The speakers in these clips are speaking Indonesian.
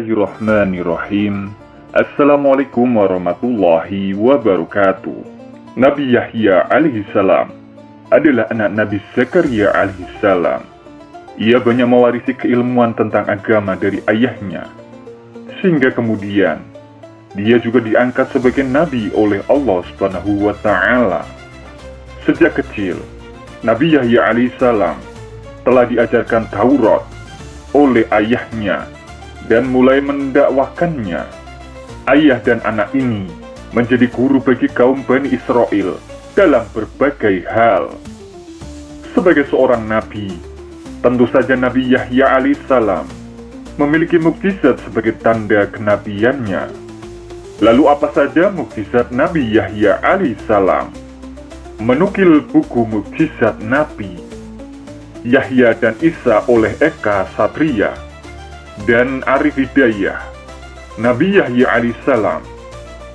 Bismillahirrahmanirrahim. Assalamualaikum warahmatullahi wabarakatuh. Nabi Yahya alaihissalam adalah anak Nabi Zakaria alaihissalam. Ia banyak mewarisi keilmuan tentang agama dari ayahnya, sehingga kemudian dia juga diangkat sebagai nabi oleh Allah Subhanahu wa Ta'ala. Sejak kecil, Nabi Yahya alaihissalam telah diajarkan Taurat oleh ayahnya dan mulai mendakwahkannya. Ayah dan anak ini menjadi guru bagi kaum Bani Israel dalam berbagai hal. Sebagai seorang nabi, tentu saja Nabi Yahya alaihissalam memiliki mukjizat sebagai tanda kenabiannya. Lalu apa saja mukjizat Nabi Yahya alaihissalam? Menukil buku mukjizat Nabi Yahya dan Isa oleh Eka Satria dan Arif Hidayah. Nabi Yahya alaihissalam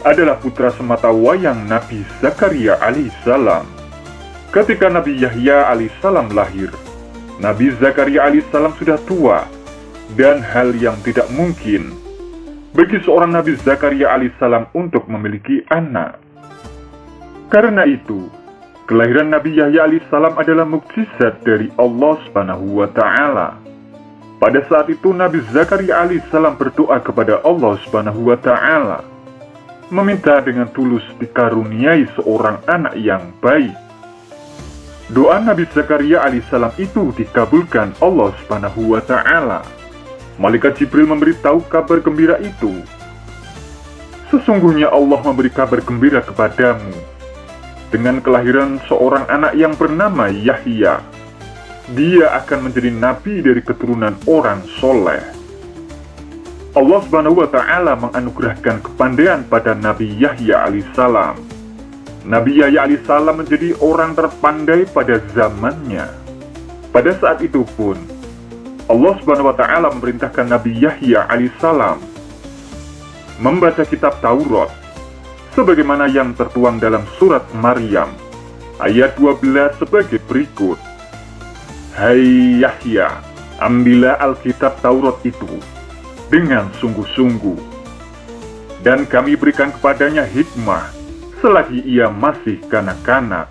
adalah putra sematawayang Nabi Zakaria alaihissalam. Ketika Nabi Yahya alaihissalam lahir, Nabi Zakaria alaihissalam sudah tua, dan hal yang tidak mungkin bagi seorang Nabi Zakaria alaihissalam untuk memiliki anak. Karena itu, kelahiran Nabi Yahya alaihissalam adalah mukjizat dari Allah Subhanahu wa Ta'ala. Pada saat itu Nabi Zakaria alaihissalam berdoa kepada Allah Subhanahu wa Ta'ala, meminta dengan tulus dikaruniai seorang anak yang baik. Doa Nabi Zakaria alaihissalam itu dikabulkan Allah Subhanahu wa Ta'ala. Malaikat Jibril memberitahu kabar gembira itu. Sesungguhnya Allah memberi kabar gembira kepadamu dengan kelahiran seorang anak yang bernama Yahya. Dia akan menjadi nabi dari keturunan orang soleh. Allah Subhanahu wa Ta'ala menganugerahkan kepandaian pada Nabi Yahya alaihissalam. Nabi Yahya alaihissalam menjadi orang terpandai pada zamannya. Pada saat itu pun, Allah Subhanahu wa Ta'ala memerintahkan Nabi Yahya alaihissalam membaca kitab Taurat sebagaimana yang tertuang dalam surat Maryam ayat 12 sebagai berikut. Hai Yahya, ambillah Alkitab Taurat itu dengan sungguh-sungguh, dan kami berikan kepadanya hikmah selagi ia masih kanak-kanak.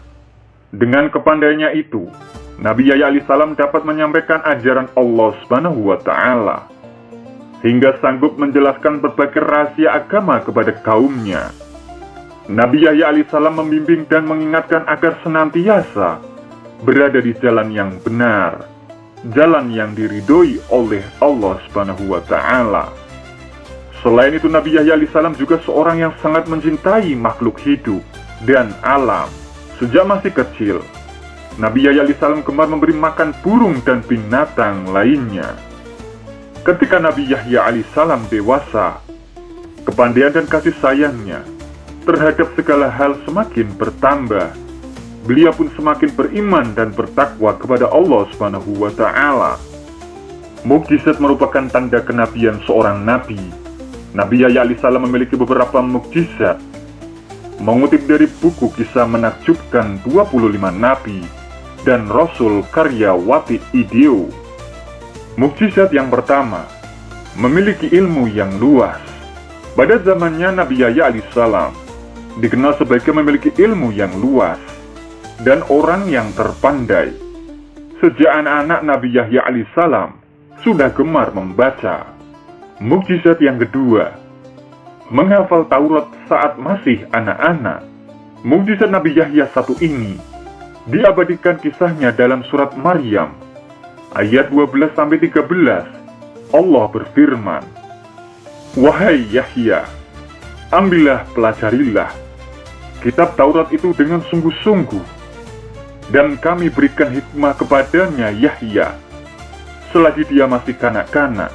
Dengan kepandaiannya itu, Nabi Yahya alaihissalam dapat menyampaikan ajaran Allah Subhanahu wa Ta'ala, hingga sanggup menjelaskan berbagai rahasia agama kepada kaumnya. Nabi Yahya alaihissalam membimbing dan mengingatkan agar senantiasa berada di jalan yang benar, jalan yang diridhoi oleh Allah Subhanahu wa Ta'ala. Selain itu, Nabi Yahya alaihissalam juga seorang yang sangat mencintai makhluk hidup dan alam. Sejak masih kecil, Nabi Yahya alaihissalam gemar memberi makan burung dan binatang lainnya. Ketika Nabi Yahya alaihissalam dewasa, kepandaian dan kasih sayangnya terhadap segala hal semakin bertambah. Beliau pun semakin beriman dan bertakwa kepada Allah Subhanahu wa Ta'ala. Mukjizat merupakan tanda kenabian seorang nabi. Nabi Yahya alaihissalam memiliki beberapa mukjizat. Mengutip dari buku kisah menakjubkan 25 nabi dan rasul karya Wati Ideo. Mukjizat yang pertama, memiliki ilmu yang luas. Pada zamannya Nabi Yahya alaihissalam dikenal sebagai memiliki ilmu yang luas dan orang yang terpandai. Sejak anak-anak Nabi Yahya alaihissalam sudah gemar membaca. Mukjizat yang kedua, menghafal Taurat saat masih anak-anak. Mukjizat Nabi Yahya satu ini diabadikan kisahnya dalam surat Maryam ayat 12-13. Allah berfirman, Wahai Yahya, ambillah, pelajarilah kitab Taurat itu dengan sungguh-sungguh, dan kami berikan hikmah kepadanya Yahya selagi dia masih kanak-kanak,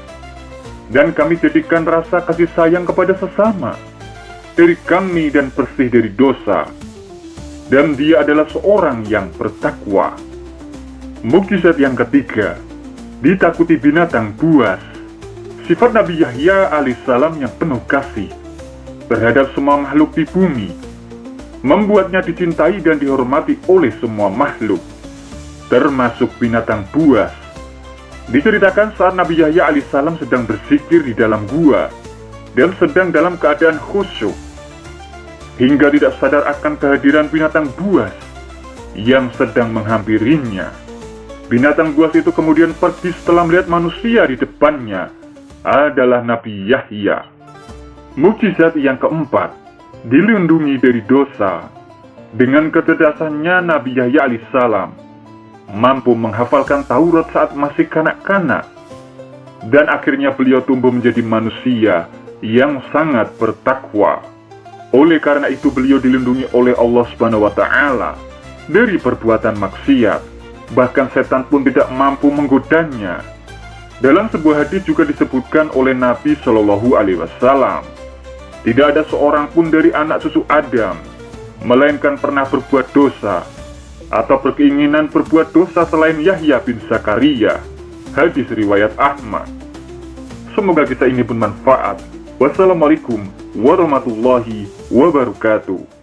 dan kami jadikan rasa kasih sayang kepada sesama dari kami dan bersih dari dosa, dan dia adalah seorang yang bertakwa. Mukjizat yang ketiga, ditakuti binatang buas. Sifat Nabi Yahya alaihissalam yang penuh kasih terhadap semua makhluk di bumi membuatnya dicintai dan dihormati oleh semua makhluk, termasuk binatang buas. Diceritakan saat Nabi Yahya alaihissalam sedang berzikir di dalam gua dan sedang dalam keadaan khusyuk, hingga tidak sadar akan kehadiran binatang buas yang sedang menghampirinya. Binatang buas itu kemudian pergi setelah melihat manusia di depannya adalah Nabi Yahya. Mukjizat yang keempat, dilindungi dari dosa. Dengan kecerdasannya Nabi Yahya alaihissalam mampu menghafalkan Taurat saat masih kanak-kanak, dan akhirnya beliau tumbuh menjadi manusia yang sangat bertakwa. Oleh karena itu beliau dilindungi oleh Allah Subhanahu wa Ta'ala dari perbuatan maksiat, bahkan setan pun tidak mampu menggodanya. Dalam sebuah hadis juga disebutkan oleh Nabi Shallallahu Alaihi Wasallam, tidak ada seorang pun dari anak cucu Adam melainkan pernah berbuat dosa atau berkeinginan berbuat dosa selain Yahya bin Zakaria. Hadis riwayat Ahmad. Semoga kisah ini bermanfaat. Wassalamualaikum warahmatullahi wabarakatuh.